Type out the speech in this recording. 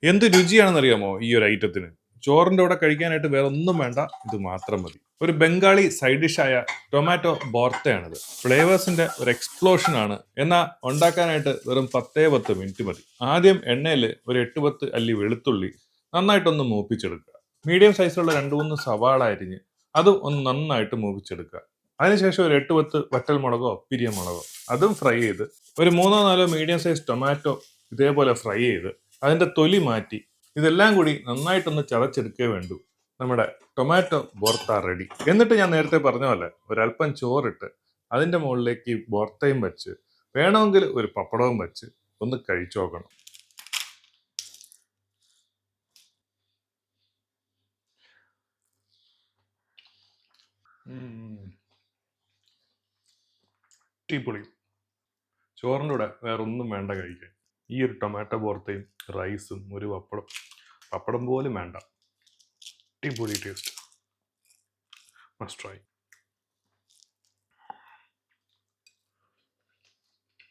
എന്ത് രുചിയാണെന്നറിയാമോ ഈ ഒരു ഐറ്റത്തിന്? ചോറിന്റെ കൂടെ കഴിക്കാനായിട്ട് വേറെ ഒന്നും വേണ്ട, ഇത് മാത്രം മതി. ഒരു ബംഗാളി സൈഡ് ഡിഷായ ടൊമാറ്റോ ബോർത്തയാണിത്. ഫ്ലേവേഴ്സിന്റെ ഒരു എക്സ്പ്ലോഷൻ ആണ്. എന്നാൽ ഉണ്ടാക്കാനായിട്ട് വെറും 10 മിനിറ്റ് മതി. ആദ്യം എണ്ണയിൽ ഒരു 8-10 അല്ലി വെളുത്തുള്ളി നന്നായിട്ടൊന്ന് മൂപ്പിച്ചെടുക്കുക. മീഡിയം സൈസിലുള്ള 2-3 സവാള അരിഞ്ഞ് അത് ഒന്ന് നന്നായിട്ട് മൂപ്പിച്ചെടുക്കുക. അതിനുശേഷം ഒരു 8-10 വറ്റൽമുളകോ പിരിയമുളകോ അതും ഫ്രൈ ചെയ്ത്, ഒരു 3-4 മീഡിയം സൈസ് ടൊമാറ്റോ ഇതേപോലെ ഫ്രൈ ചെയ്ത് അതിന്റെ തൊലി മാറ്റി ഇതെല്ലാം കൂടി നന്നായിട്ടൊന്ന് ചതച്ചെടുക്കേ വേണ്ടൂ. നമ്മുടെ ടൊമാറ്റോ ബോർത്ത റെഡി. എന്നിട്ട് ഞാൻ നേരത്തെ പറഞ്ഞ പോലെ ഒരല്പം ചോറിട്ട് അതിന്റെ മുകളിലേക്ക് ഈ ബോർത്തയും വെച്ച് വേണമെങ്കിൽ ഒരു പപ്പടവും വെച്ച് ഒന്ന് കഴിച്ചു നോക്കണം. ടീപ്പൊളി. ചോറിൻ്റെ കൂടെ വേറെ ഒന്നും വേണ്ട കഴിക്കാൻ. ഈ ഒരു ടൊമാറ്റോ ബോർത്തയും റൈസും ഒരു പപ്പടം പോലും വേണ്ട. അടിപൊളി ടേസ്റ്റ്. Must try.